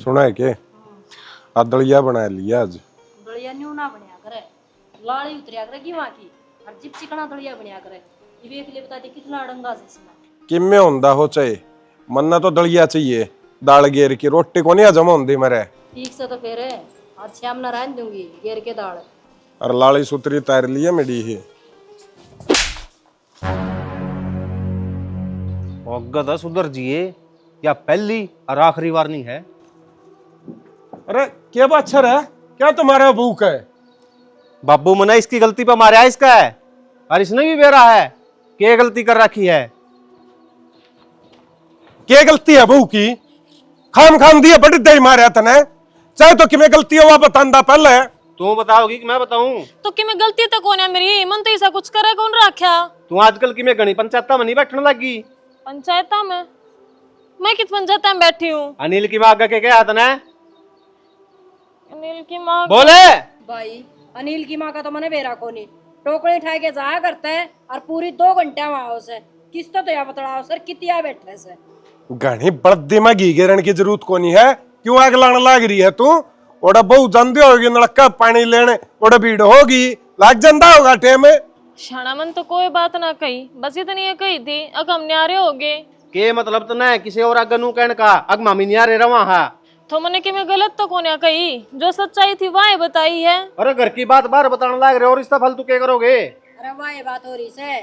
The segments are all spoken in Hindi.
सुना है के दलिया बना लिया आज। दलिया न्यू ना बनया करे, लाड़ी उतरिया करे की वहां की और जिप चिकना दलिया बनया करे। ये देख ले, बता दे कितना डंगा से इसमें किम्मे होंदा हो चाहे मन्ना तो दलिया चाहिए, दाल घेर की रोटी को नहीं हजम होंदी मेरे। ठीक से तो फिर आज शाम ना रहन दूंगी घेर के दाल। और लाड़ी सुतरी तैर लिया मेरी ही गधा सुधर जिए या पहली और आखिरी वार्निंग है। अरे क्या बात है, क्या तुम्हारा भूख है? बाबू मना इसकी गलती पे मारा इसका है और इसने भी बेरा है क्या गलती कर रखी है। क्या गलती है बहू की? खाम खाम दिए बड़ी दही मारे तने, चाहे तो किमें गलती हो बतांदा पहले। तू बताओगी कि मैं बताऊं? तो कि मैं गलती तो कौन है मेरी? मन तो ऐसा कुछ करे कौन रखा? तू आजकल की मैं गणी पंचायत में नहीं बैठने लगी। पंचायत में? मैं किस पंचायत में बैठी हूँ? अनिल की माँ के क्या तने? अनिल की माँ बोले भाई अनिल की माँ का तो मने बेरा को नहीं, टोकरे उठाए के जाया करता है और पूरी 2 घंटे वहां से किस्त तो या बतलाओ सर कितिया बैठे से। घनी बड़ दिमागी घेरन की जरूरत को नहीं है, क्यों आग लाने लाग रही है तू? ओड़ा बहु जानते होगी नलका पानी लेने ओड़ा भीड़ होगी, लाग जंदा होगा टेम। शाना मन तो कोई बात ना कही, बस इतनी ये कही थी अग हम न्यारे हो गए। के मतलब तो ना किसी और आगे नू कहने का अग मामी न्यारे रवा है। तो मैंने कि मैं गलत तो कौन कही, जो सच्चाई थी वह बताई है। अरे घर की बात बाहर बताने लग रहे और इसका फालतू क्या करोगे? अरे वाह ये बात हो रही से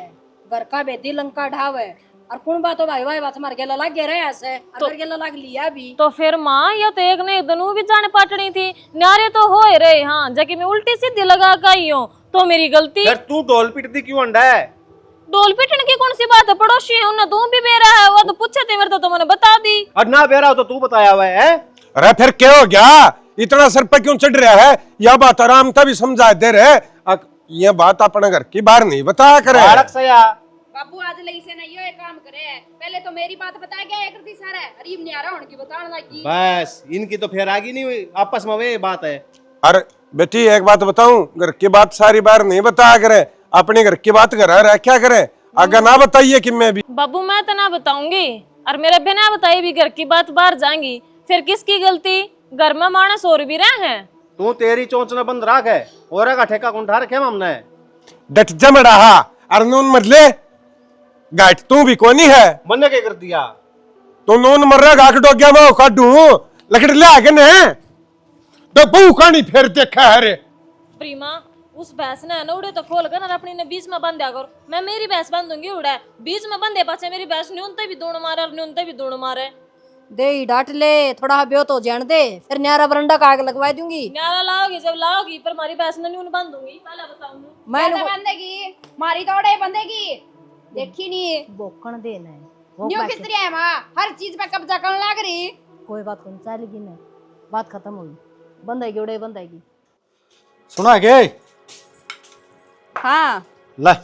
घर का बेदी लंका ढाव है और कौन बात हो भाई वाह बात मार गेला लग गया रहे ऐसे अगर गेला लग लिया भी तो फिर माँ या तो एक ने दनू भी जाने पाटनी थी, न्यारे तो हो ही रहे। हाँ जाके मैं उल्टी सीधी लगा गई हूँ तो मेरी गलती। यार तू ढोल पिटती क्यों अंडा है? डोल पिटने की कौन सी बात है? पड़ोसी है उन्हें तू भी बेरा है, वो तो पूछे थे मेरे तो मैंने बता दी। और ना बेरा हो तो तू बताया हुआ है। अरे फिर क्या हो गया, इतना सर पे क्यों चढ़ रहा है? यह बात आराम था भी समझा दे रहे, ये बात अपने घर की बाहर नहीं बताया करे। बाबू आज लई से नहीं हो एक काम करे, पहले तो मेरी बात बता गया एक रती सारा अरीब नहीं आ रहा उनकी बताने लगी। बस इनकी तो फिर आगे नहीं हुई, आपस में वे बात है। अरे बेटी एक बात बताऊं, घर की बात सारी बार नहीं बताया करे, अपने घर की बात घर रह क्या करे, आगे ना बताइए कि मैं भी। बाबू मैं तो ना बताऊंगी और मेरे बिना बताई भी घर की बात बाहर जाएंगी, फिर किसकी गलती? घर में मानस और भी रहे हैं। तू तेरी चोंच न बंद राख है और का ठेका कौन ठा रखे हमने? डट जम रहा और नून मरले गाठ तू भी कोनी है। मन क्या कर दिया? तो नून मर रहा गाठ डोग्या मैं काटू लकड़ ले आगे ने तो बहु कहानी फिर देखा है रे। प्रीमा उस भैंस ने ना उड़े तो खोल कर अपनी ने बीच में बंद दिया करो, मैं मेरी भैंस बांधूंगी उड़े बीच में बंदे पाछे मेरी भैंस न्यूनते भी दौड़ मारे और न्यूनते भी दौड़ मारे। दे डांट ले थोड़ा ब्यो तो जान दे, फिर न्यारा बरंडा का आग लगवा दूंगी। न्यारा लाओगी जब लाओगी पर हमारी भैंस ने न्यून बांधूंगी, पहले बताऊंगी। मैं बंदेगी मारी तोड़े बंदेगी देखी नहीं बोकण देना है न्यू किस तरह है माँ हर चीज पे कब्जा करने लग रही। कोई बात नहीं चलेगी ना, बात खत्म होगी, बंदेगी उड़े बंदेगी। सुना है के? हाँ ले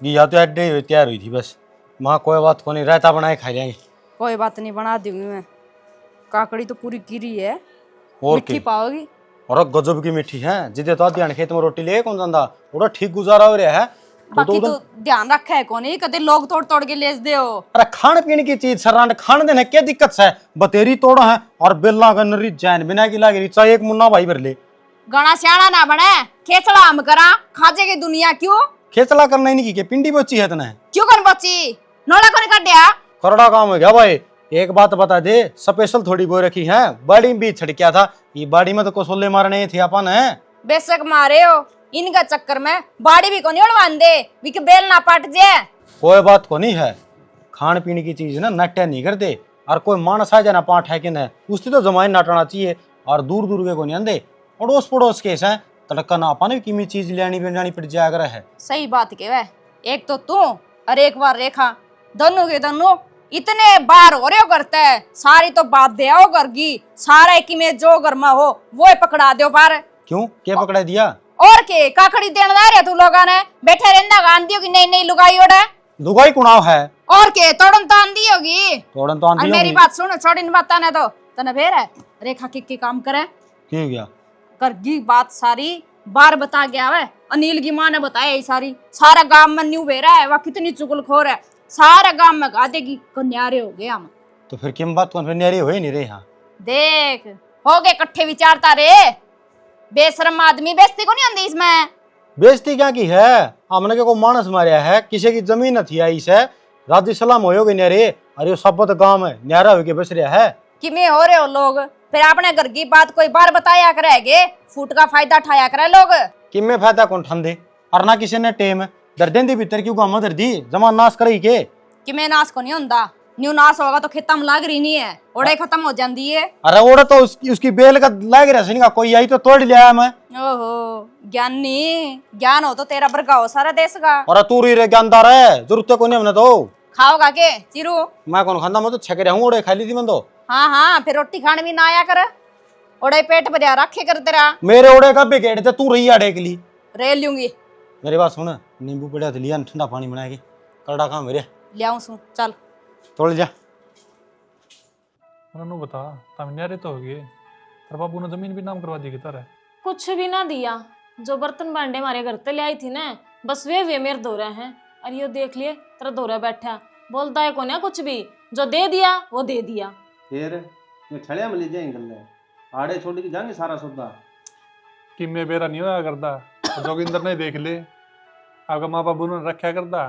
या तो अड्डे तैयार हुई थी बस, माँ कोई बात को नहीं, रायता बनाए खा लेंगे। कोई बात नहीं बना दूंगी मैं, काकड़ी तो पूरी गिरी है और मिठी पाओगी। और गजब की मिठी है, जिदे तो ध्यान खेत में रोटी ले कौन जाता और ठीक गुजारा हो रहा है। बाकी तो ध्यान रखा है कौन कदे लोग तोड़ तोड़ के लेस दे हो। अरे खान पीने की चीज सरांड खाने देने क्या दिक्कत है? बतेरी तोड़ा है और बेला का नरी जैन बिना की लागी चाहे एक मुन्ना भाई भर ले। गणा सियाना ना बने खेचड़ा हम करा खाजे की दुनिया क्यों खेचला करना ही नहीं की पिंडी बची है तना क्यों कर बची नोड़ा को नहीं कटिया करड़ा काम हो गया भाई। एक बात बता दे, स्पेशल थोड़ी बो रखी है, बाड़ी में भी छड़किया था, ये बाड़ी में तो कोसोले मारने थे अपन है। बेशक मारे हो इनका चक्कर में बाड़ी भी को नहीं उड़वान दे बिक बेल ना पट जाए। कोई बात को नहीं है, खान पीने की चीज ना नट्या नहीं करते और कोई मानस आ जाना पाठ है कि न उसकी तो जमाइन नाटना चाहिए और दूर दूर के को नहीं आंदे अड़ोस पड़ोस केस है तड़का ना अपन कीमती चीज लेनी जानी पड़ जाया कर है। सही बात के एक तो तू और एक बार रेखा दोनों के दोनों इतने बार हो रहे हो करते है, सारी तो बात दे आओ करगी सारा की में जो घर में हो वो पकड़ा दो पार। क्यों क्या पकड़ा दिया? और के काकड़ी देने रहे तू लोग ने बैठे रहना गांधी होगी नई नई लुगाई ओढ़े दुगाई कुनाव है और के तोड़न तो आंधी होगी। तोड़न तो आंधी मेरी बात सुन छोड़ी बात ने तो तने फेर है रेखा की काम करे क्यों गया करगी बात सारी बार बता गया है। अनिल की माँ ने बताया ये सारी सारा गांव में न्यू बेरा है वह कितनी चुगलखोर है, सारा गांव में गा देगी कन्यारे हो गए हम तो फिर किम बात कौन फिर न्यारे हो ही नहीं रहे यहाँ। देख हो गए इकट्ठे विचारता रे, बेशरम आदमी, बेइज्जती को नहीं आंदी इसमें। बेइज्जती क्या की है, हमने को मानस मारिया है, किसी की जमीन थी आई से राजी सलाम हो गए न्यारे। अरे वो सब तो गांव है न्यारा होके बस रहा है कि में हो रहे हो लोग, फिर अपने घर की बात कोई बार बताया करेगे, फूट का फायदा उठाया करे लोग। कि में फायदा कौन ठंडे और ना किसी ने टेम दर्दें दी भीतर क्यों गाँव दर्दी जमान नाश करे के कि में नाश को नहीं होता, न्यू नाश होगा तो खेतम लाग रही नहीं है, ओड़े खत्म हो जाती है। अरे ओड़ा तो उसकी बेल का लाग रहा का कोई आई तो तोड़ लिया मैं। ओहो ज्ञानी, ज्ञान हो तो तेरा बरगा हो सारा देश का। और तू रे ज्ञानदार है, जरूरत को नहीं हमने तो खाओगा के चिरू? मैं कौन खांदा, मैं तो छक रहा हूँ, ओड़े खा ली थी मैं तो। हाँ हाँ फिर रोटी खाने भी ना आया कर, ओड़े पेट भरिया रखे कर तेरा। मेरे ओड़े का बिगेड़ थे तू रही आड़े के लिए रे लूंगी। मेरी बात सुन, नींबू पड़ा तो लिया ठंडा पानी बना के कड़ा खा मेरे लियाऊं सू चल तोड़ जा। उन्होंने बता तमिन्यारे तो हो गए, तेरे बाबू ने जमीन भी नाम करवा दी किधर है? कुछ भी ना दिया, जो बर्तन भांडे हमारे घर ते ले आई थी ना, बस वे मेरे धो रहे हैं। अरे यो देख लिए तेरा धोरा बैठा, बोलता है कौन है कुछ भी, जो दे दिया वो दे दिया। फिर ये छड़िया में ले जाएंगे गल्ले आड़े छोड़ के जाएंगे सारा सौदा। कि मैं बेरा नहीं होया करता, जोगिंदर ने देख ले, आपका माँ बाबू ने रखा करता,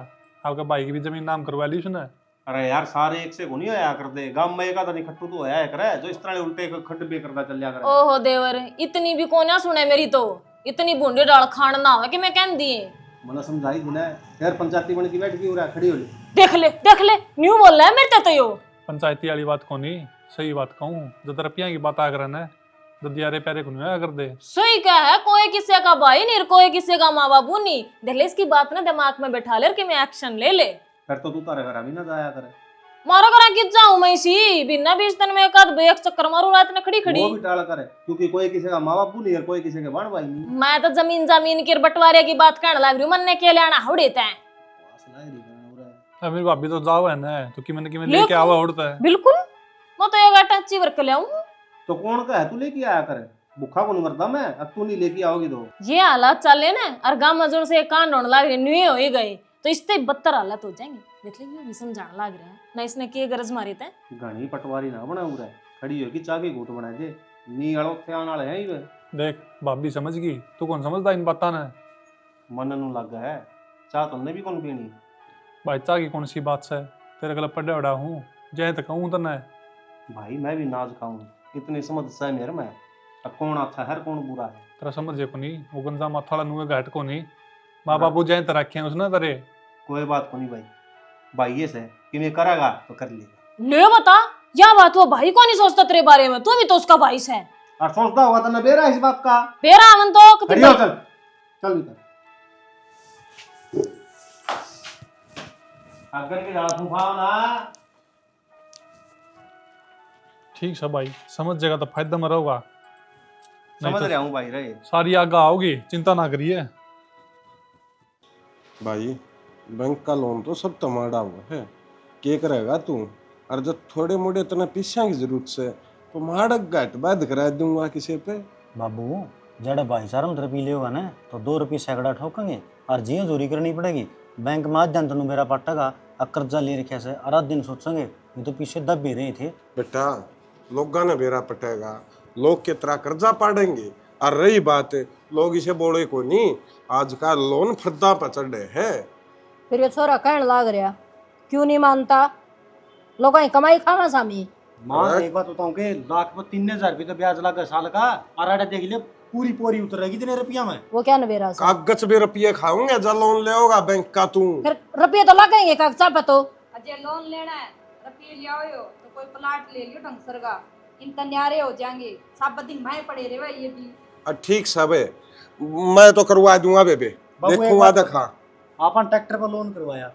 आपका भाई की भी जमीन नाम करवा ली उसने। अरे यार सारे एक से को नहीं होया करते, गांव में एक आधा नहीं खट्टू तो होया है करे, जो इस तरह उल्टे खड्ड भी करता चल जा करे। ओहो देवर, इतनी भी कौन ना सुने मेरी, तो इतनी बूंदे डाल खान ना हो कि मैं कह दिए। मैंने समझाई थी ना यार, पंचायती बन की बैठ की हो रहा खड़ी हो ली। देख ले न्यू बोल रहा है मेरे तो यो। पंचायती वाली बात को नहीं, सही बात कहूँ, जो रुपया की बात आकर ना ददियारे प्यारे को नहीं कर दे। सही क्या है, कोई किसी का भाई नहीं, कोई किसी का माँ बाबू नहीं। देख ले इसकी बात ना दिमाग में बैठा ले कि मैं एक्शन ले ले। फिर तो तू तारे घर अभी ना जाया करे। मारो करा कित जाऊं मैं इसी बिना बीस दिन में एक चक्कर मारू रात में खड़ी खड़ी। वो भी टाल करे, क्योंकि कोई किसी का माँ बापू नहीं और कोई किसी के बड़ भाई नहीं। मैं तो जमीन के बंटवारे की बात कहने लग रही हूँ, मन ने के लेना उड़ेता है। अब मेरी भाभी तो जाओ है ना, तो कि मैंने लेके आवा उड़ता है। बिल्कुल, मैं तो एक आटा ची वर्क ले आऊं। तो कौन का है तू लेके आया करे, भूखा कौन मरता मैं, अब तू नहीं लेके आओगी तो। ये हालात चले ना, और गांव मजदूर से कांड होने लग रहे, न्यू हो ही गए, तो इससे बदतर हालात हो जाएंगे। देख ले भी समझाने लग रहा है ना, इसने के गरज मारी थे। घनी पटवारी ना बना हुआ है, खड़ी होगी चाकी घूट बना दे, नी अड़ो थे आने वाले हैं ये। देख भाभी समझ गई, तू कौन समझदा इन बातां ने? मन नु लग है, चाह तुमने भी कौन पीनी भाई चा की कौन सी बात से, तेरे गला पड़े उड़ा हूँ, जय तक कहूँ तने। भाई मैं भी नाज खाऊं, इतनी समझ से मेरे में, अब कौन अच्छा है कौन बुरा है तेरा समझे को नहीं, वो गंजा माथा नुए घाट को नहीं, माँ बाबू जय तरह रखे हैं उसने तेरे। कोई बात को नहीं भाई, भाई ये से कि मैं करेगा तो कर लेगा। ले बता, या बात वो भाई को नहीं सोचता तेरे बारे में, तू भी तो उसका भाई है। और सोचता होगा तो न बेरा इस बात का। बेरा अमन तो खड़ी हो, चल चल भीतर। अगर के जा तूफान आ ठीक है भाई, समझ जाएगा तो फायदा में रहोगा। समझ रहा हूँ भाई रहे, सारी आगा आओगी, चिंता ना करिए। भाई बैंक का लोन तो सब तमाड़ा हुआ है, के करेगा तू? और जब थोड़े मोड़े इतना पैसा की जरूरत से तो माड़क घाट बाद करा दूंगा किसी पे। बाबू जड़ा भाईचारा में रुपये लेगा ना तो 2 रुपये सैकड़ा ठोकेंगे और जियो चोरी करनी पड़ेगी। बैंक में आज दिन तेन मेरा पट्टेगा, कर्जा ले रखे से और दिन सोचेंगे, ये तो पीछे दब भी रहे थे। बेटा लोग ने बेरा पटेगा, लोग के तरह कर्जा पाड़ेंगे। और रही बात लोग इसे बोले को नहीं, आज का लोन फद्दा पर चढ़े है। फिर ये छोरा कहने लग रहा, क्यों नहीं मानता? लोगों की कमाई खावा सामी। मां एक बात बताऊं के लाख में 3000 रुपये तो ब्याज लगा साल का, और आड़ा देख ले पूरी पोरी उतरेगी इतने रुपया में। वो क्या नवेरा सा? कागज भी रुपये खाऊंगे जब लोन ले होगा बैंक का तू। फिर रुपये तो लगेंगे कागजा पे तो। अजय लोन लेना है, रुपये लिया हो तो कोई प्लाट ले लियो ढंग सर का, इनका न्यारे हो जाएंगे, सब दिन भाई पड़े रहे ये भी। ठीक सब है, मैं तो करवा दूंगा बेबे, देखूंगा देखा। अपन ट्रैक्टर पर लोन करवाया,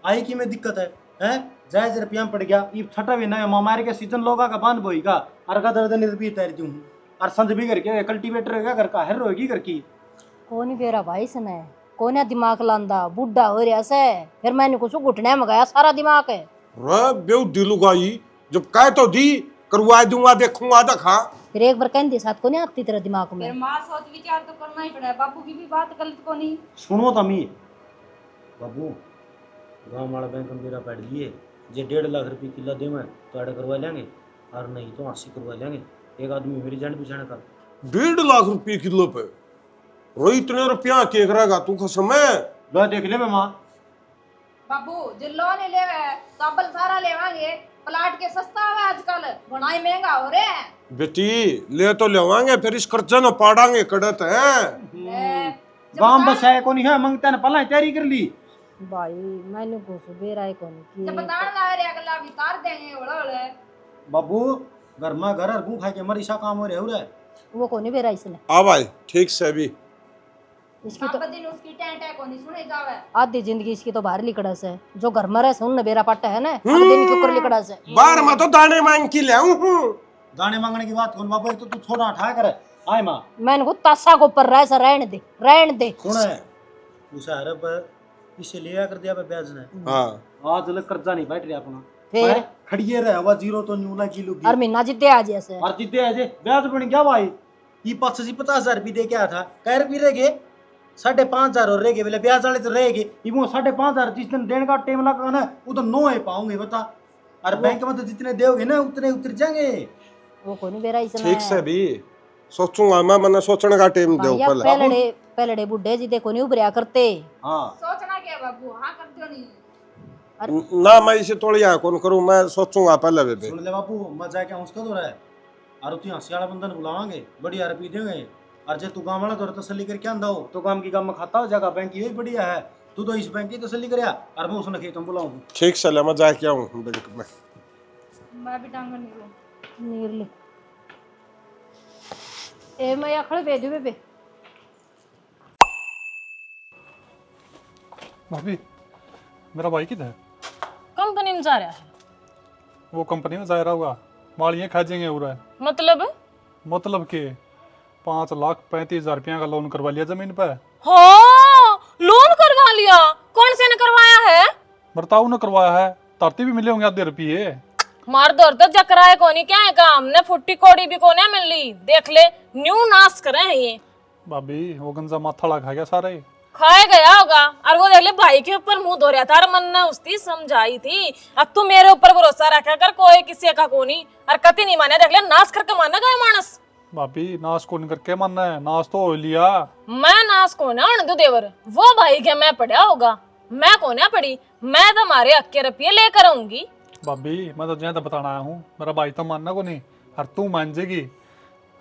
आई की में दिक्कत है, हैं जायज रुपया में पड़ गया, ये छठा भी ना मामारे के सीजन लोगा का बांध बोईगा, और का दर्द रुपये तैर दूं, और संज भी करके कल्टीवेटर होगा घर का, हर होगी घर की। कौन बेरा भाई सने, कौन दिमाग लांदा, बुढ़ा हो रहा से, फिर मैंने कुछ घुटने में गया सारा दिमाग है। बेउ दिलुगाई जब कह तो दी, करवा दूंगा देखूंगा देखा। फिर एक बार कहती साथ को नहीं आती तेरे दिमाग में। फिर माँ सोच विचार तो करना ही पड़ा है, बापू की भी बात गलत को नहीं। सुनो तमी बाबू, गांव वाला बैंक में मेरा बैठ लिए जे 1.5 लाख रुपये किला दे मैं तो ऐड करवा लेंगे, और नहीं तो 80 करवा लेंगे। एक आदमी मेरी जान पहचान कर। 1.5 लाख रुपये किलो पे रो इतने रुपया के करेगा तू कसम है? लो देख ले माँ। बाबू जो लोन ले काबल सारा लेवांगे, प्लाट के सस्ता है आजकल, बनाई महंगा हो रहे हैं। बेटी ले तो लेवांगे, फिर इस कर्जा न पाड़ांगे कड़त है। गांव बस है कोनी है मंगता ने पहला तैयारी कर ली। भाई मैंने कुछ बेरा है कौन की जब बतान ला रे अगला भी तार देंगे ओड़े। बाबू घर में घर गू खाए के मरीसा काम हो रहे है। वो कौन बेरा इसने आ भाई ठीक से भी इसकी तो दिन उसकी टेंट है कोनी सुने जावे। आधी जिंदगी इसकी तो बाहर लिकड़स है, जो घर में रहे सुन बेरा पाटा है ना, आधे दिन के ऊपर लिकड़स है। बाहर मैं तो दाने मांग के ले आऊं हूं। दाने मांगने की बात कौन बाबू, एक तो तू छोड़ा उठा कर आए माँ। मैंने को तासा को ऊपर रहा रहने दे रहने दे। सुन है उसे अरब इसे लिया कर दिया ब्याज ने। हां आज लग कर्जा नहीं बैठ रहा अपना, फिर खड़िए रहे हवा जीरो तो न्यूला किलो की और महीना जितने आ जैसे और जिद्दे है जे ब्याज बन गया भाई। ये 50,000 रुपये दे के आया था, कह रुपये रह गए 5,500 और रह गए, बोले ब्याज वाले तो रह गए। ये वो 5,500 जिस दिन देने का टाइम लगा ना वो तो 9 है पाऊंगे बता। और बैंक में तो जितने दोगे ना उतने उतर जाएंगे। वो कौन बेरा इसने ठीक से भी सोचूंगा मैं, मैंने सोचने का टाइम दो पहले। पहले बुड्ढे जी देखो नहीं उभरिया करते। हाँ सोचना क्या बाबू, हाँ कर दो नहीं। ना मैं इसे तोड़िया कौन करूं, मैं सोचूंगा पहले बेबे। सुन ले बापू मत जाके उसका तो रहा है और तू हंसी वाला बंधन बुलावांगे, बढ़िया रुपये देंगे। और जे तू गाँव वाला तो तसली करके आंदा हो तो काम की काम में खाता हो जाएगा। बैंक ये बढ़िया है, तू तो इस बैंक की तसली कर और मैं उसने खेतों बुलाऊं। ठीक से ले मैं जाके आऊं बैंक में। मैं भी टांग निकलूं नीरले ए मैं खड़े भेजू बेबे। भाभी मेरा भाई किधर है? कंपनी में जा रहा है। वो कंपनी में जा रहा होगा, मालियाँ खा जाएंगे हो रहा है। मतलब के 5,35,000 रुपया का लोन करवा लिया जमीन पे। हाँ लोन करवा लिया, कौन से ने करवाया है? बर्ताऊ ने करवाया है, तरती भी मिले होंगे आधे रुपये। मार दौड़ तो जकराए कोनी क्या है काम ने, फुट्टी कोड़ी भी कोने मिल ली। देख ले न्यू नाश करे हैं ये। भाभी वो गंजा माथा खा गया सारा ही। खाए गया होगा। और वो देख ले भाई के ऊपर मुंह धो रहा था और मन ने उसकी समझाई थी। अब तू मेरे ऊपर भरोसा रखा कर, कोई किसी का को नहीं। और कति नहीं माने, देख ले नाश करके माना गया मानस। भाभी नाश को नहीं करके मानना है, नाश तो हो लिया। मैं नाश को ना दो देवर, वो भाई के मैं पढ़ा होगा, मैं को ना पढ़ी। मैं तुम्हारे अक्के रुपये लेकर आऊंगी। भाभी मैं तो ज्यादा बताना आया हूँ, मेरा भाई तो मानना को नहीं। और तू मान जाएगी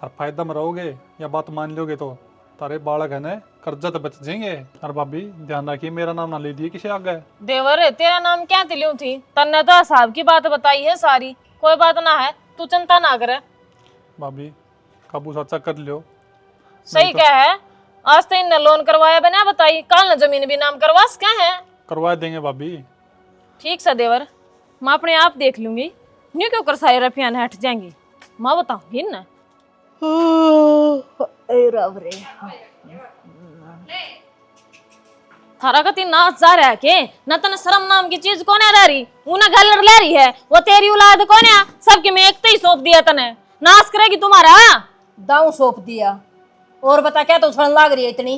और फायदा में रहोगे या बात मान लोगे तो तारे बालक है ना कर्जा तो बच जाएंगे। और भाभी ध्यान रखिए मेरा नाम ना ले दिए किसी आगे। देवर तेरा नाम क्या तिलू थी? तन्ने तो साहब की बात बताई है सारी, कोई बात ना है, तू चिंता ना करे। भाभी काबू साचा कर लियो। सही क्या है, आज तो इनने लोन करवाया बिना बताई, कल न जमीन भी नाम करवास क्या है? करवा देंगे भाभी। ठीक सा देवर, मैं अपने आप देख लूंगी। न्यू क्यों कर सारे रुपया हट जाएंगी, मैं बताऊंगी ना। थारा कती नाच जा रहा है के न तन शर्म नाम की चीज कौन है रह रही, उन्हें गलर ले रही है। वो तेरी औलाद कौन है? सबके मैं एक ही सौंप दिया तने, नाश करेगी तुम्हारा। दाऊ सौंप दिया और बता क्या तो उछलन लाग रही है इतनी?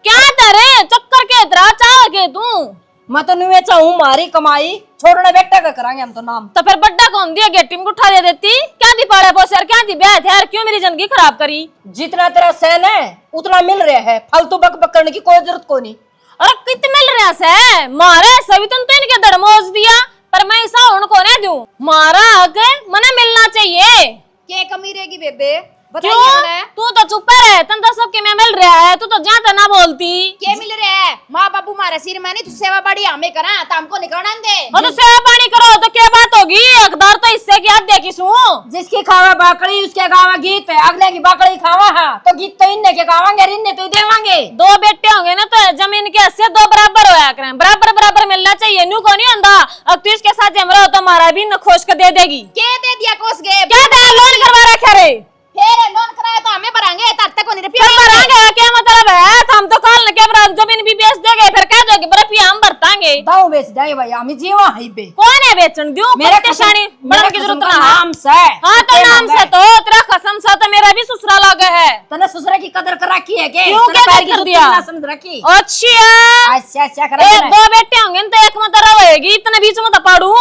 क्या डरे चक्कर के इतरा चाह के तू? मैं तो नुए चाहूं मारी कमाई छोड़ने बेटा का करांगे हम तो नाम। तो फिर बड्डा कौन दिया गेटी में उठा दे देती? क्या दी पाड़े पोस यार, क्या दी ब्याह थे यार, क्यों मेरी जिंदगी खराब करी? जितना तेरा सहन है उतना मिल रहा है, फालतू बक बक करने की कोई जरूरत को नहीं। अरे कित मिल रहा से मारे सभी तो इनके दड़मोज दिया, पर मैं ऐसा उनको नहीं दूं। मारा आगे मने मिलना चाहिए। क्या कमी रहेगी बेबे क्यों? बताइए। तू तो चुप रह, तन तो सबके में मिल रहा है, तू तो ज्यादा ना बोलती। क्या मिल रहा है? माँ बाबू मारे सिर में नहीं, तू सेवा बड़ी हमें करा तो हमको निकलना दे। और तो सेवा पानी करो तो क्या बात होगी? हकदार तो इससे क्या देखी सू। जिसकी खावा बाकड़ी उसके गावा गीत है, अगले की बाकड़ी खावा है तो गीत तो इन्ने के गावांगे, इन्ने तो देवांगे। दो बेटे होंगे ना तो जमीन के हिस्से दो बराबर होया करें, बराबर बराबर मिलना चाहिए। न्यू को नहीं होता। अब तू इसके साथ जम रहा हो तो हमारा भी न खोज के दे देगी। क्या दे दिया कोस गे? क्या दे? लोन करवा रखा रे, फिर लोन कराया तो हमें भरांगे, तब तक नहीं रुपया भरांगे। क्या मतलब है? हम तो कल न के जमीन भी बेच देंगे, फिर कह दोगे रुपया हम भरतांगे। दाऊ बेच जाए भाई, हम जीवा है बे। कौन है बेचन दियो? मेरे परेशानी बढ़ने की जरूरत ना है। नाम से हाँ तो नाम से तो तेरा कसम सा तो मेरा भी ससुराल आ गया है। तने ससुरा की कदर कर रखी है के? क्यों क्या पैर की कर जुत्ती दिया? ना समझ रखी। अच्छा अच्छा एक दो बेटे होंगे तो एक में तरह होएगी, इतने बीच में तो पाड़ू।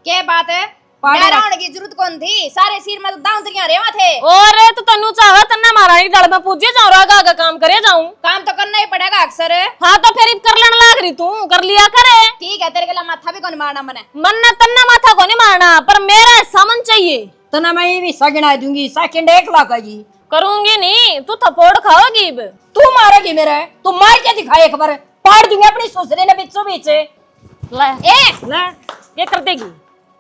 क्या बात है? पाड़े डरा होने की जरूरत कौन थी? सारे सिर में तो दांतरियां रेवा थे। और तो तन्नू चाहे तन्ना महारानी डल में पूजे जाऊं रागा का काम करे जाऊं। काम तो करना ही पड़ेगा अक्सर। हाँ तो फिर कर लेने लाग रही तू कर लिया करे। ठीक है, तेरे गला माथा भी कौन मारना मने? मन ने तन्ना माथा को नहीं मारना पर मेरा सामान चाहिए। तो ना मैं ये भी सगना दूंगी, सेकंड 1 लाख का जी। करूंगी नहीं तू थप्पड़ खाओगी। तू मारेगी मेरे, तू मार के दिखा एक बार, पाड़ दूंगी अपनी ससुरे ने बीचों बीच। ले ए ये कर देगी।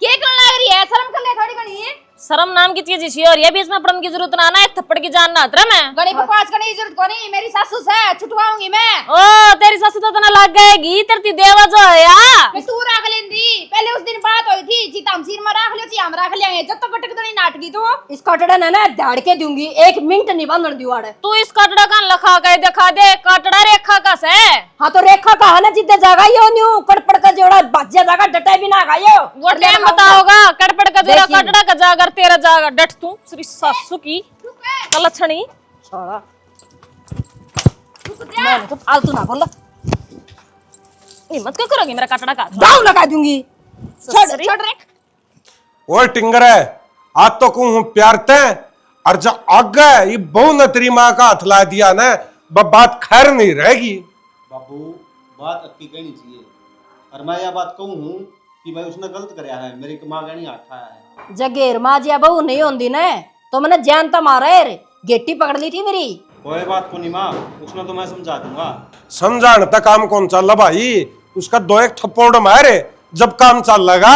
क्या करने लग रही है? शर्म कर ले थोड़ी घनी है। शर्म नाम की चीज इसी और ये भी इसमें पढ़ने की जरूरत ना, एक थप्पड़ की जान ना अतरा मैं। घनी बकवास करने की जरूरत को नहीं, मेरी सासू से छुटवाऊंगी मैं। ओ तेरी ससु तो तना लग गएगी तेरी देवा जो है या। तू रख लेंदी, पहले उस दिन बात हुई थी जी तम सिर में रख लियो जी हम रख लेंगे, जब तक कटक तो नहीं नाटकी तू। इस कटड़ा ने ना दाड़ के दूंगी, 1 मिनट नहीं बंधन दीवार। तू इस काटड़ा का लखा के दिखा दे, काटड़ा रेखा का से। हाँ तो रेखा कहा ना जिद्दे जागा यो न्यू कटपड़ का जोड़ा बाज्या जागा डटे भी ना खायो। वो टाइम बताओगा कटपड़ का जोड़ा काटड़ा का जागर तेरा जागर डट तू श्री सासू की कलछणी। साला मैं तो फालतू ना बोल, हिम्मत क्यों करोगी मेरा काटड़ा का? दाव लगा दूंगी। छोड़ छोड़ रे। ओए टिंगर है, आज तो कहूं प्यार ते और जो आगे ये बहु ने तेरी माँ का हाथ ला दिया ना, बात खैर नहीं रहेगी। बाबू बात अक्की कहनी चाहिए, और मैं यह बात कहूँ हूँ कि भाई उसने गलत कराया है, मेरी माँ कहनी हाथ आया है। जगेर माजिया बहू नहीं होंदी ने तो मैंने जानता मारा रे, गेटी पकड़ ली थी मेरी। कोई बात को नहीं माँ, उसने तो मैं समझा दूंगा। समझाने तक काम कौन चल भाई, उसका 2-1 थप्पड़ मारे जब काम चल लगा।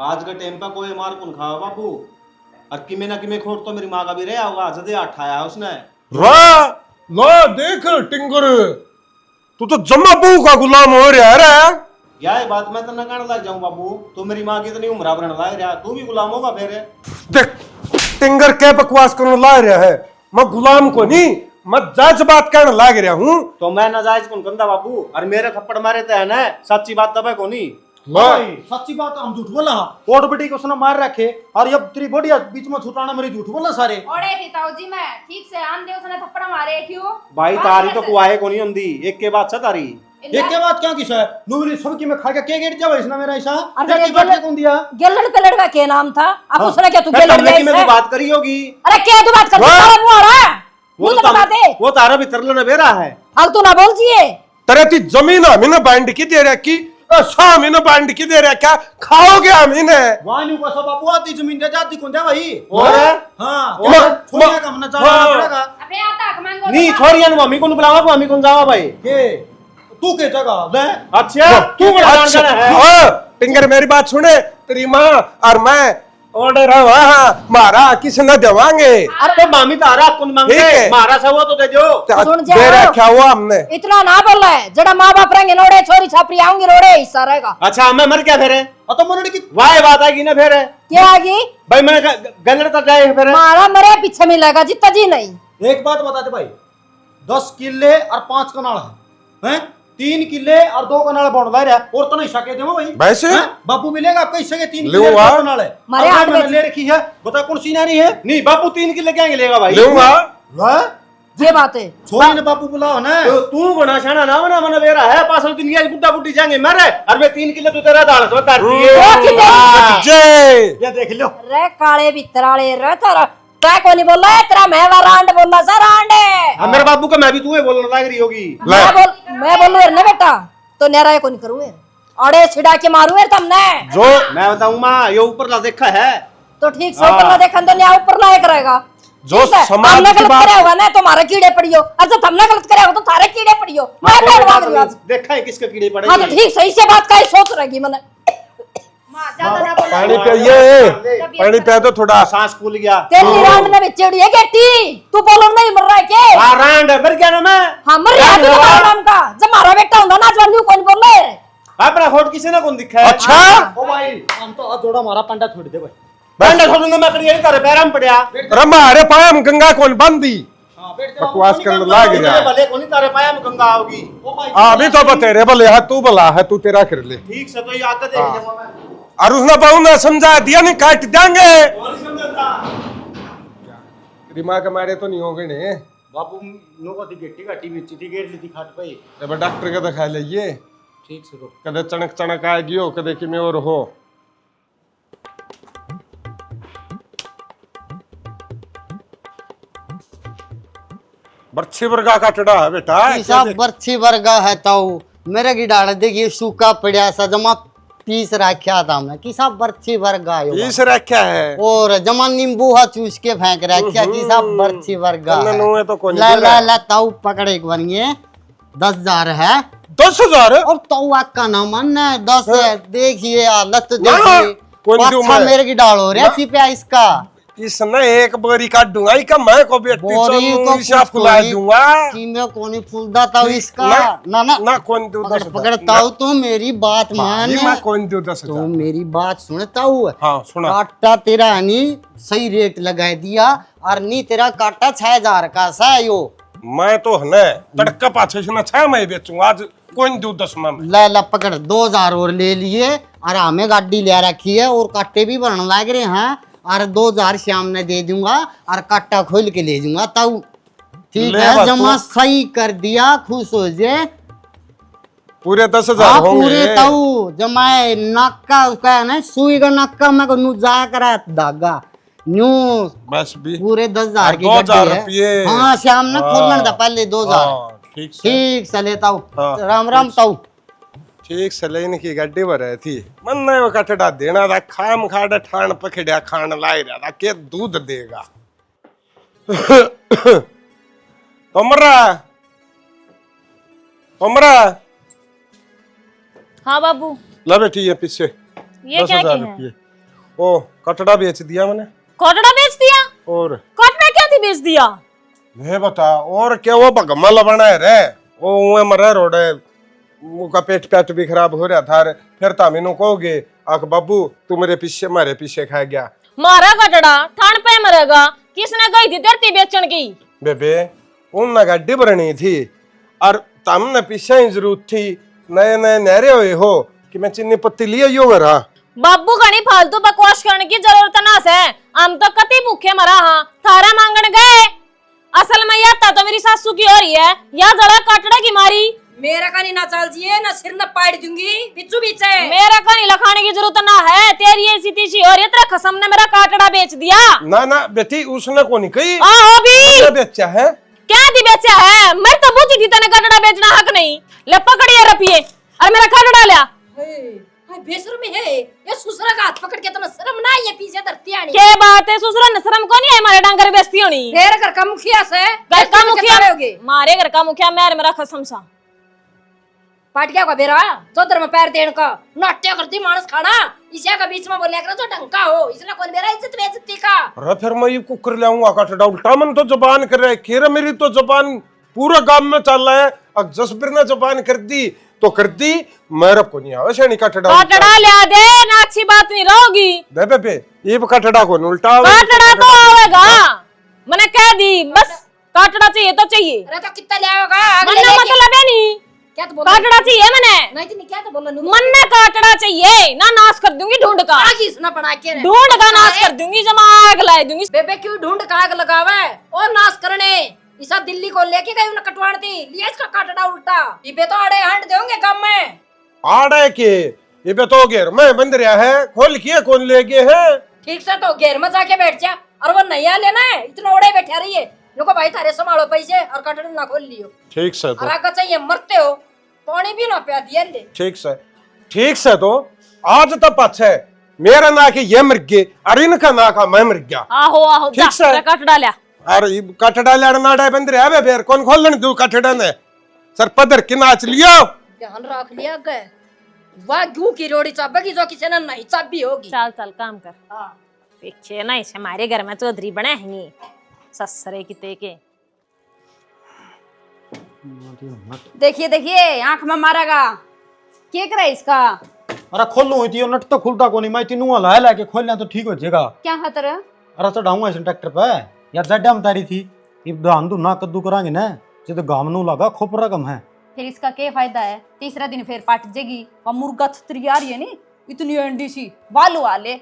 आज के टाइम पे कोई मार कौन खाओ बाबू, और किमे ना किमे खोट तो मेरी माँ का भी रहा होगा, जदे हाथ आया है उसने। लो देख टिंगर, तू तो जम्मा बहू का गुलाम हो रहा है। यह बात मैं तना कहने लग जाऊं बाबू, तू मेरी माँ की इतनी उम्र बनने लग रहा, तू भी गुलाम होगा फिर। देख टिंगर क्या बकवास करने ला रहा है, मैं गुलाम को नहीं मैं जज बात कहने लाग रहा हूँ। तो मैं नाजायज कौन कंदा बाबू, और मेरे थप्पड़ मारे थे ना, सच्ची बात दबे को नहीं। सच्ची बात हम झूठ बोला, कोट बेटी को उसने मार रखे और ये तेरी बॉडी बीच में छुटाना मेरी झूठ बोला सारे। ओड़े थी ताऊ जी मैं ठीक से आन दे उसने थप्पड़ मारे क्यों? भाई तारी तो कुआए को नहीं होंदी, एक के बाद से तारी। एक के बाद क्या किसा है नूरी सबकी में खा के गेट जावे इसने मेरा ऐसा अरे क्या की बात कौन दिया? गेलड़ पे लड़का के नाम था, अब उसने क्या तू मैं गेलड़ तुमने की में मेरी बात करी होगी। अरे क्या तू बात कर रहा है? मुंह आ रहा है, वो मुंह तो तो बता दे। वो तारा भी तरलो ने बेरा है। फालतू ना बोल जिए। तेरे ती जमीन हमीं बांट की दे रहा की, हमीं बांट की दे रहा, क्या खाओगे हमीं? वानी को सब बाबू आती जमीन दे जाती कौन दे भाई? और हां छोड़ने का मना चाहना पड़ेगा। अबे आता हक मांगो नहीं छोड़िया नु मम्मी को बुलावा, मम्मी को जावा भाई। के तू के जगह ले अच्छा तू बड़ा जान जाना है। टिंगर मेरी बात सुने, तेरी माँ और मैं ऑर्डर है वहाँ मारा किस न देवांगे। अरे तो मामी तारा कौन मांगे, ठीक है। मारा सब वो तो दे जो। सुन दे जा रखा हुआ हमने। इतना ना बोल रहा है, जड़ा माँ बाप रहेंगे नोड़े छोरी छापरी आऊंगी रोड़े हिस्सा रहेगा। अच्छा मैं मर क्या फिर है? तो मनोड़ी की वाह बात आएगी ना फिर। क्या आगी? भाई मैं गलर तक जाए फिर। मारा मरे पीछे मिलेगा जितना जी नहीं। एक बात बता दे भाई, 10 किले और 5 कनाल है, हैं 3 किले और 2 कनाल बन रहा है, और तो नहीं सके दे भाई वैसे हैं? बापू मिलेगा कैसे के 3 लूंगा। किले 2 कनाल है मारे और हाथ मैंने में- ले रखी है, बता कौन सी नारी है? नहीं बापू 3 किलो क्या लेगा भाई? लूंगा। हैं? ये बात है। छोरी ने बापू बुलाओ ना। तो तू बना शाना ना बना मना बेरा है, पासल दिन ये बुड्ढा बुड्ढी जाएंगे मरे, और वे 3 किलो तो तेरा दाल तो काटती है। जय ये देख लो रे काले बितराले रे तारा क्या को नहीं बोल रहा है, तेरा मैं रांड बोल रहा सा रांड है। अब मेरे बाबू का मैं भी तू ही बोलने लग रही होगी। मैं बोलूं ना बेटा तो नेरा को नहीं करूँ अड़े छिड़ा के मारू तुमने जो मैं बताऊं माँ, ये ऊपर ला देखा है तो ठीक से ऊपर ना देखा तो न्याय ऊपर लायक रहेगा। जो ठीक है, समाज हमने की गलत बात- करे होगा ना तुम्हारे कीड़े पड़ियो, अच्छा तुमने गलत करे होगा तो थारे कीड़े पड़ियो। मैं कहवा रही हूं आज। देखा है किसके कीड़े पड़े। हाँ तो ठीक सही से बात का सोच रहेगी मैंने। मां ज्यादा ना बोल। पानी पिए, पानी पिया तो थोड़ा। सांस फूल गया। तेरी रांड ने बेचेड़ी है गेटी, तू बोलो नहीं मर रहा है के? हाँ रांड मर गया ना मैं। हाँ मर रहा है तुम्हारे नाम का, जब मारा बेटा होगा ना जवानी कौन बोल रहे है? अपना होट किसी ने कौन दिखा है? अच्छा ओ भाई हम तो हाथ जोड़ा मारा पंडा छोड़ दे भाई। डंडा छोड़ूंगा मैं, करिए तारे पैर में पड़या। रमा अरे पाया में गंगा कौन बंदी हां बैठ जा बकवास करने लाग तेरे गया। भले कोनी तारे पाया में गंगा आओगी। ओ भाई अभी तो बतेरे भले है, तू भला है, तू तेरा कर ले। ठीक से तो ये आदत है मैं और उसने बहू ने समझा दिया नहीं काट देंगे। और समझता। तेरी माँ के मारे तो नहीं होगे ने। बाबू नो को दी गेटी काटी में चिटी गेट ली थी खाट पे। अब डॉक्टर का दिखा ले, ये ठीक से तो कदे चणक चणक आएगी हो, कदे कि में और हो। बर्छी वर्गा कटड़ा है बेटा। कि साहब बर्छी वर्गा है ताऊ मेरे की डाल देखिए सूखा पड़ा सा जमा पीस रखा था मैं कि साहब बर्छी वर्गा है पीस रखा है और जमा नींबू हा चूस के फेंक रखा कि साहब बर्छी वर्गा है। नन्नू तो कोनी ला दे ला रहा। ला ताऊ पकड़े एक बनिए 10,000 है 10,000 और ताऊ आपका ना मन है 10 है देखिए हालत ना, देखिए कौन दूं पाछा मैं? मेरे की डाल हो रहा है सिपा इसका इसने एक बोरी काट दूंगा इका मैं को बेटी बोरी को हिसाब कुछ खुला कोई- दूंगा। कि मैं कोनी फूलदा ताऊ इसका ना ना ना कौन दू पकड़ 10,000 पकड़ ताऊ तो मेरी बात मान मैं कौन दू तो 10,000। मेरी बात सुनता हूँ हाँ सुना। काटा तेरा नी सही रेट लगा दिया और नी तेरा काटा 6,000 का सा यो मैं तो है ना तड़का पाछे से ना 6 मैं बेचूंगा आज कौन दू 10 में। ला ला पकड़ 2,000 और ले लिए और हमें गाड़ी ले रखी है और काटे भी बनने लग रहे हैं और 2,000 शाम ने दे दूंगा और काटा खोल के ले जाऊंगा ताऊ ठीक ले है बा जमा तू। सही कर दिया खुश हो जाए पूरे 10,000 हाँ होंगे। पूरे ताऊ जमाए नाका उसका है ना सुई का नाका मैं को नू जा करा धागा न्यू बस भी पूरे 10,000 की 2,000 गड्डी रुपये। है हाँ शाम ने खोलने था पहले 2,000 हाँ, ठीक से ठीक से लेता हूँ हाँ, राम राम ताऊ ठीक से लेने की गड्डी पर रही थी मन ने वो कटड़ा देना था खाम खाड़ ठाण पकड़िया खान लाई रहा था के दूध देगा। तुमरा तुमरा हाँ बाबू ला बेटी ये पीछे ये क्या 10,000 की है? रुपये। ओ कटड़ा बेच दिया मैंने कोटड़ा बेच दिया? और कोटड़ा क्या थी बेच दिया? ये बता और क्या वो भगमल बना है रे वो उए मरे रोडे मुका पेट भी खराब हो रहा था फिर तामीनू कहोगे आख बाबू तू मेरे पीछे खा गया। मारा कटड़ा ठाण पे मरेगा किसने गई थी धरती बेचन की? बेबे उन गड्डी भरनी थी और तमने पीछे ही जरूरत थी नए नए नहरे हुए हो कि मैं चीनी पत्ती लिए यो मेरा बाबू घनी फालतू बकवास करने की जरूरत ना है हम तो कति भूखे मरा हाँ थारा मांगन गए असल में यह तो मेरी सासू की हो रही है या जरा कटड़ा की मारी मेरा कानी ना चाल जिए ना सिर न पाड़ दूंगी बिच्चू बीचे। मेरा कहानी लखाने की जरूरत ना है तेरी ऐसी तीसी और ये तेरा खसम ने मेरा काटड़ा बेच दिया। ना ना बेटी उसने को नहीं कही आहो भी क्या बेचा है क्या दी बेचा है मैं तो बूझी थी तेने काटड़ा बेचना हक नहीं ले पकड़िए रपिए और मेरा काटड़ा लिया बेशर्मी है ये ससुरा का हाथ पकड़ के तो शर्म ना ये पीछे धरती आनी के बात है ससुरा ने शर्म को नहीं है हमारे डांगर बेचती होनी मेरे घर का मुखिया से घर का मुखिया होगे मारे घर का मुखिया मेरा खसम सा पाटिया का बेरा चौधर में पैर देने का नाट्य करती मानस खाना इसे का बीच में बोले कर जो ढंका हो इसने कौन बेरा इज्जत बेइज्जती का। अरे फिर मैं ये कुकर लाऊंगा कटड़ा उल्टा मन तो जबान कर रहा है खेरा मेरी तो जबान पूरा गांव में चल रहा है अब जसबीर ने जबान कर दी तो कर दी मेरा को नहीं आवे शनी कटड़ा काटड़ा लिया दे ना अच्छी बात नहीं रहोगी दे बेबे ये कटड़ा को उल्टा काटड़ा तो आवेगा मैंने कह दी बस काटड़ा चाहिए तो चाहिए अरे तो कितना ले आएगा मन ने मतलब है नहीं क्या तो बोला काटड़ा चाहिए मैंने नहीं तो नहीं क्या तो बोला मन ने काटड़ा चाहिए ना नाश कर दूंगी ढूंढ का आगी सुना बना के रे। ढूंढ का नाश कर दूंगी जमा आग ला दूंगी बेबे क्यों ढूंढ का आग लगावे और नाश करने इसा दिल्ली को लेके गई उन्हें कटवाण थी लिया इसका काटड़ा उल्टा इबे तो आड़े हांड देंगे गांव में आड़े के ये बे तो घेर में बंद रहा है खोल किए कौन ले गए है ठीक से तो घेर में जाके बैठ जा और वो नैया लेना है इतना ओड़े बैठा रही है लोगो भाई थारे संभालो पैसे और कटड़े ना खोल लियो ठीक से और तो आगे चाहिए मरते हो पानी भी ना पिया दिया ले ठीक से तो आज तो पाछे मेरा ना कि ये मर गए और इनका ना का मैं मर गया आहो आहो ठीक से। जा काटड़ा लिया और ये कटड़ा लड़ना डे बंद रहा है फिर कौन खोलन दू कटड़ा ने सर पदर की नाच लियो ध्यान रख लिया गए वाह गू की रोड़ी चाबेगी जो किसी ने नहीं चाबी होगी। चल चल काम कर हाँ देखिए ना इसे हमारे घर में चौधरी बने हैं ससरे की ते के देखिए देखिए आंख में मारेगा क्या करे इसका अरे खोलू हुई थी नट तो खुलता को नहीं मैं तीनों ला लाके खोलना तो ठीक हो जाएगा। क्या खतर अरे चढ़ाऊंगा इस ट्रैक्टर पे या जड्डा में तारी थी इब धान ना कद्दू करांगे ना जो गाम नू लगा खोपरा कम है फिर इसका क्या फायदा है तीसरा दिन फिर पट जाएगी और मुर्गा छतरी आ रही है नी इतनी अंडी सी बालू आले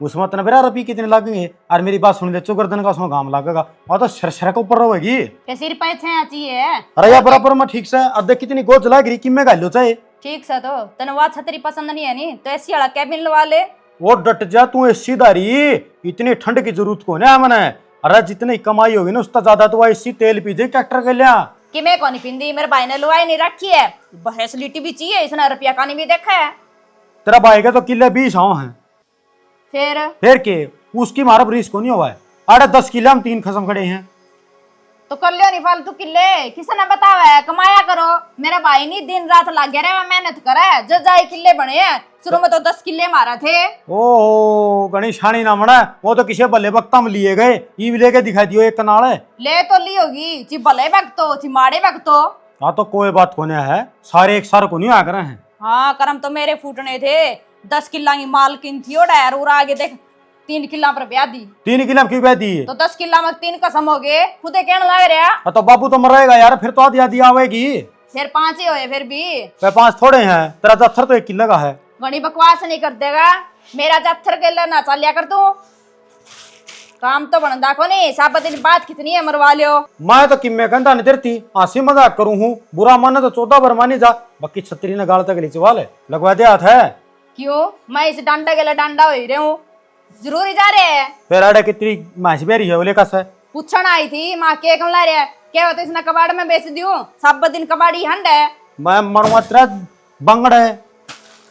उसमें इतना बेरा रपी कितने लगेंगे और मेरी बात सुन ले चौगर्दन का उसमें घाम लगेगा और तो शर के ऊपर रहेगी के सिर पे छे आची है अरे यार बराबर में ठीक से अब देख कितनी गोच लग रही किम्मे गालो चाहे ठीक से तो तने वा छतरी पसंद नहीं है नी तो ऐसी वाला कैबिन लवा ले वो डट जा तू ऐसी दारी इतनी ठंड की जरूरत को ना मैंने अरे जितनी कमाई होगी ना उसका ज्यादा तो इसी तेल पीजे ट्रैक्टर के लिया। कि मैं कौन पिंदी, मेरे भाई ने लुआई नहीं रखी है, फैसिलिटी भी चाहिए, इसने रुपया का नहीं भी देखा है। तेरा भाई का तो किले 20 हाँ है, फिर के उसकी मारा ब्रीज को नहीं हुआ है। अरे 10 किले हम 3 खसम खड़े हैं। तो कर लियो नहीं फालतू किले, किसने बतावा है, कमाया करो। मेरा भाई नहीं दिन रात लग गया रे, मेहनत करे, जज जाए किले बने हैं। शुरू में तो 10 किले मारा थे। ओ गणेश छानी ना मना, वो तो किसी भले वक्ता में लिए गए, ये भी लेके दिखाई दियो एक कनाल है। ले तो ली होगी, ची भले भक्तो ची माड़े भक्तो। हाँ तो कोई बात होने है, सारे एक सार को नहीं आ रहे हैं। हाँ करम तो मेरे फूटने थे, 10 किला की मालकिन थी और आगे देख 3 किला पर ब्याह दी। 3 किला क्यों ब्याह दी? तो 10 किला में 3 कसम हो गए, खुदे कहने लग रहा। हाँ तो बाबू तो मरेगा यार, फिर तो आधी आधी आवेगी। फिर 5 ही होए फिर भी। 5 थोड़े हैं, तेरा जत्थर तो 1 किलो का है। घनी बकवास नहीं कर देगा, मेरा जत्थर के लिए ना चलिया कर तू। काम तो बनदा को नहीं, सब दिन बात कितनी है मरवा लियो। मैं तो किम्मे कहता नहीं तेरती, हंसी मजाक करूं हूँ, बुरा माने तो 14 बार मानी जा, बाकी छतरी ने गाल तक लीचे वाले लगवा दे हाथ है। क्यों मैं इस डांडा के लिए डांडा हो ही रही हूँ, जरूरी जा रहे हैं। फिर आड़े कितनी मैच बेरी है बोले कस है। पूछन आई थी माँ के कम ला रहे हैं, क्या होता इसने कबाड़ में बेच दियो, सब दिन कबाड़ी हंड है। मैं मरवा तेरा बंगड़ है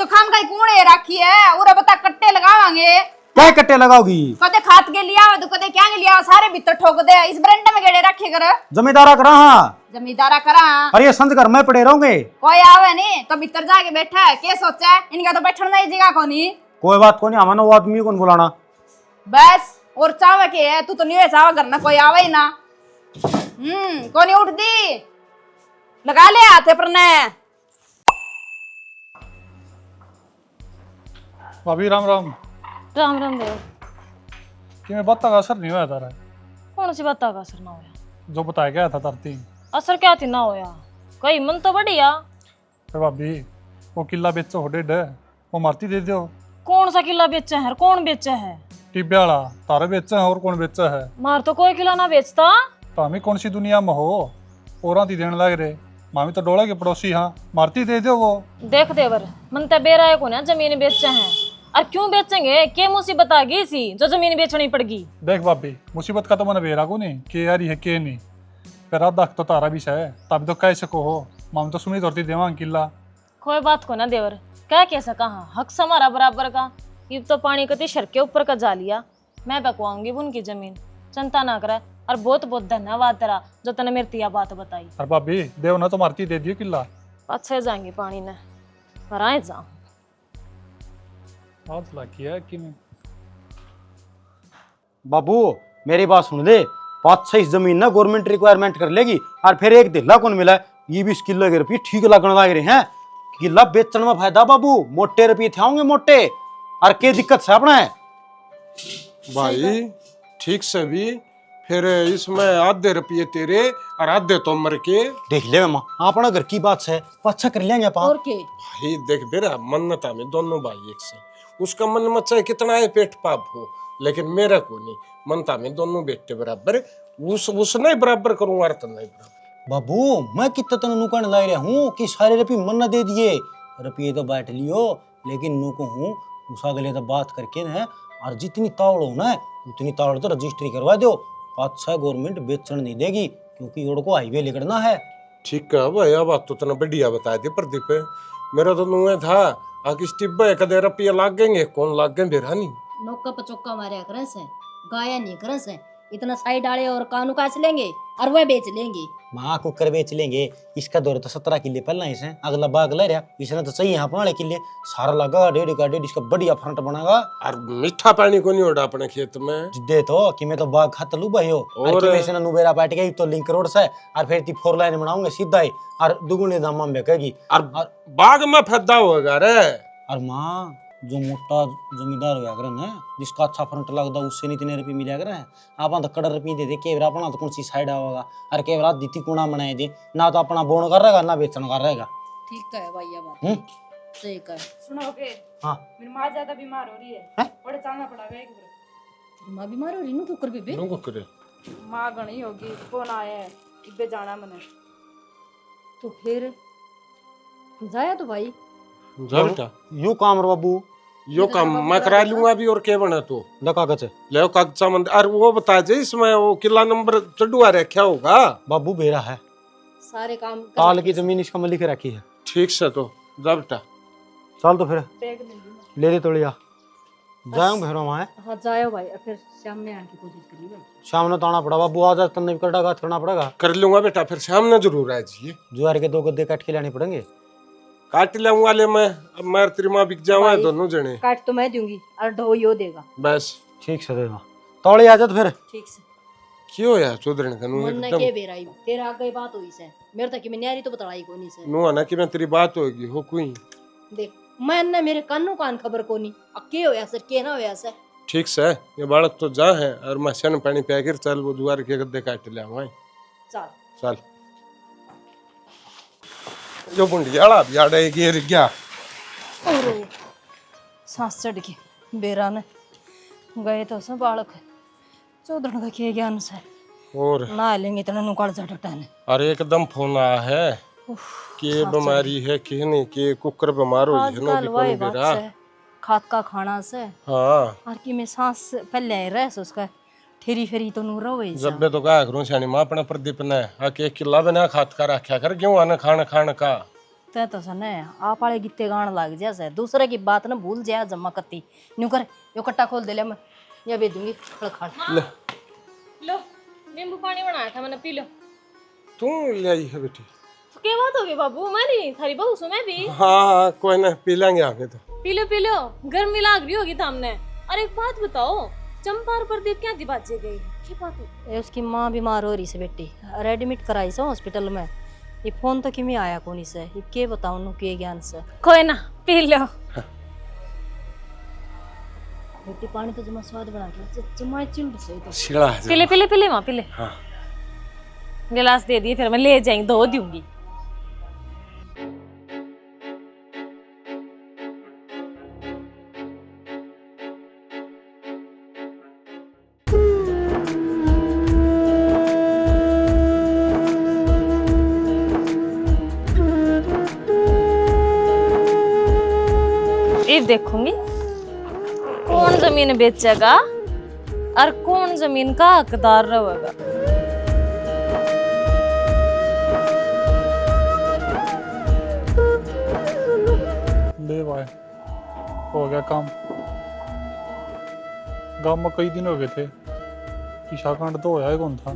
तो खाम का कूड़े रखी है, उरे बता कट्टे लगावांगे। क्या कट्टे लगाओगी? कदे खात के लिया तो कदे क्या के लिया, सारे भीतर ठोक दे। इस बरंडे में गेड़े रखे कर जमींदारा करा। हाँ जमींदारा करा। अरे ये संत घर में पड़े रहोगे, कोई आवे नहीं तो भीतर जाके बैठा है, क्या सोचा है इनका तो बैठना ही जगह को नहीं। कोई बात को नहीं, हमारा वो आदमी कौन बुलाना बस और चावे के है, तू तो नहीं है चावा करना, कोई आवे ही ना। कोनी उठ दी, लगा ले हाथे पर ने। भाभी राम राम। राम राम देव। कि मैं बात का असर नहीं हुआ तारा? कौन सी बात का असर ना होया? जो बताया गया था तरती। असर क्या थी ना होया, कई मन तो बढ़िया। अरे भाभी वो किला बेचो हो डेड, वो मारती दे दो। कौन सा किला बेचा है, कौन बेचा है? टिब्बे वाला तारे बेचा है और कौन बेचा है? मार तो कोई किला ना बेचता। तो हमें कौन सी दुनिया में हो, और ती देने लग रहे। मामी तो डोला के पड़ोसी, हाँ मारती दे दो वो। देख देवर, मन तो बेरा को ना जमीन बेचे हैं, और क्यों बेचेंगे, के मुसीबत आ गई सी जो जमीन बेचनी पड़गी। देख भाभी मुसीबत का तो मन बेरा को नहीं के यारी है के नहीं, फिर आधा तो तारा भी है, तब तो कह सको हो। मामी तो सुनी तोड़ती देवा किला। कोई बात को ना देवर, क्या कैसा कहा, हक हमारा बराबर का। ये तो पानी कति सर के ऊपर का जा लिया, मैं बकवाऊंगी उनकी जमीन, चिंता ना करे। और बहुत बहुत धन्यवाद तेरा जो तने मेरी तिया बात बताई। और भाभी देव ना तो मारती दे दियो किला। अच्छे जाएंगे पानी ने पर आए जा आज किया कि नहीं? बाबू मेरी बात सुन ले, 5-6 जमीन ना गवर्नमेंट रिक्वायरमेंट कर लेगी, और फिर एक दिल्ला कौन मिला है, ये 20 किलो के रुपये ठीक लगने लग रहे हैं। किला बेचने में फायदा बाबू, मोटे रुपये थे होंगे मोटे, और के दिक्कत से अपना है भाई ठीक से भी, फिर इसमें आधे रुपये तेरे और आधे तो मर के। देख ले माँ, अपना घर की बात है, अच्छा कर लेंगे अपन। और के भाई देख बेरा मन्नता में दोनों भाई एक से, उसका मन में चाहे कितना है पेट पाप हो, लेकिन मेरा को नहीं मनता में दोनों बेटे बराबर, उस नहीं बराबर करूँ अर्थ नहीं बराबर। बाबू मैं कितना तन नुकन ला रहा हूँ कि सारे रुपये मन दे दिए, रुपये तो बांट लियो, लेकिन नुको हूँ उस अगले तो बात करके ना, और जितनी तावड़ हो ना उतनी तावड़ तो रजिस्ट्री करवा दो। 5-6 गवर्नमेंट बेचने नहीं देगी, क्योंकि रोड को हाईवे लेकड़ना है। ठीक है भाई, यह बात तो तना बढ़िया बता दी प्रदीप। मेरा तो नुआ था आकिस टिब्बे कदे रुपये लागेंगे, कौन लागे बेरा नहीं। नौका पचौका मारे करे से, गाया नहीं करे से, इतना साइड डाले और कानू काच लेंगे और वह बेच लेंगे। माँ कुकर बेच लेंगे, इसका दौर तो 17 किले पहला इसे, अगला बाग ले रहा, इसने तो चाहिए अपना किले सारा लगा 1.5 इसका बढ़िया फ्रंट बनेगा। और मीठा पानी को नहीं उड़ा अपने खेत में जिद्दे तो कि मैं तो बाग खत लू भाई हो, और कि मैं नुबेरा बैठ गई तो लिंक रोड से, और फिर ती 4 लाइन बनाऊंगे सीधा ही, और दुगुने दाम में बेचेगी, और बाग में फायदा होगा रे। और माँ जो मोटा जमींदार होया करे ना, जिसका अच्छा फ्रंट लगता उससे नहीं इतने रुपये मिला करे, आप तो कड़र रुपये दे दे, केवरा अपना तो कौन सी साइड आवेगा, और केवरा दीती कोना बनाए दे, ना तो अपना बोन कर रहेगा ना बेचन कर रहेगा। ठीक है भाई, ये बात सही कह। सुनो के, हाँ मेरी माँ ज्यादा बीमार हो रही है, बड़े चलना पड़ेगा एक बार। माँ बीमार हो रही नु कुकर बेबे, नु कुकर माँ घनी होगी, फोन आया है इबे जाना मने, तो फिर जाया तो भाई झलटा यू काम रे बाबू, यो काम मैं करा लूंगा भी। और क्या बना तो ला कागज है। ले कागजा मंद। अरे वो बता जे इसमें वो किला नंबर चढ़ुआ रखा होगा। बाबू बेरा है, सारे काम कर ताल की जमीन इसका में लिख रखी है। ठीक से तो जा बेटा। चल तो फिर बैग ले लूँ। ले दे तोड़िया जाऊं भैरव वहाँ। हाँ जाओ भाई, फिर सामने आने की कोशिश करिए भाई। शाम ने तो आना पड़ा बाबू, आज तन्ने भी कटा करना पड़ेगा। कर लूंगा बेटा, फिर सामने जरूर आ जाइए। जुआर के 2 गद्दे काट के लाने पड़ेंगे। काट लाऊंगा ले मैं तेरी माँ बिक जाऊंगा दोनों जने। काट तो मैं दूंगी और ढो यो देगा। बस ठीक से देगा तौड़ी आ जात फिर। ठीक से क्यों यार चौधरी कनु मन ने एकदम के बेराई तेरा आगे बात हुई से मेरे तक में न्यारी तो बतलाई कोनी से। नु आना कि मैं तेरी बात होगी हो कोई। देख मैं ने मेरे कानों कान खबर कोनी अब के होया सर के ना होया से। ठीक से ये बालक तो जा है और मैं सन पानी पे गिर चल वो दुआर के गद्दे काट ले आऊं। चल चल जो बुंडियाला बियाड़े गिर गया। और सांस चढ़ के बेरा ने गए तो सब बालक चौधरी का के ज्ञान से और ना लेंगे इतना नुकाड़ झटटा ने। अरे एकदम फोन आया है कि बीमारी है कि नहीं कि कुकर बीमार हो है ना आजकल वही बात बेरा। से खाद का खाना से हाँ और कि मैं सांस पहले रह सो उसका ठेरी फेरी तो नूर हो जब बे तो कहा करूं शानी मां अपना प्रदीप ने आके एक किला बना खात का रखा कर क्यों आना खाना खाना का। ते तो सने आप वाले गीते गान लग जा से दूसरे की बात ना भूल जाए जम्मा करती न्यू कर यो कट्टा खोल दे ले मैं या भेज दूंगी खड़खड़। ले लो नींबू पानी बनाया था मैंने, पी लो। तू ले आई है बेटी। तो क्या बात होगी बाबू, मैं नहीं थारी बहू सो मैं भी। हाँ कोई ना पी लेंगे आगे तो। पी लो गर्मी लाग रही होगी थामने। अरे एक बात बताओ, चंपा और प्रदीप क्या दिबाजे गई, क्या बात है? उसकी माँ बीमार हो रही से बेटी और एडमिट कराई से हॉस्पिटल में। ये फोन तो किमी आया कोनी से ये के बताऊं नु के ज्ञान से। कोई ना पी लो। बेटी पानी तो जमा स्वाद बना के जमा चिल्ड से तो शिला पी ले माँ पी ले। हाँ गिलास दे दिए, फिर मैं ले जाएंगी धो दूंगी। देखूंगी कौन जमीन बेचेगा और कौन जमीन का हकदार रहेगा। ले भाई हो गया काम। गांव में कई दिन हो गए थे, ईशाकांड तो होया ही कौन था।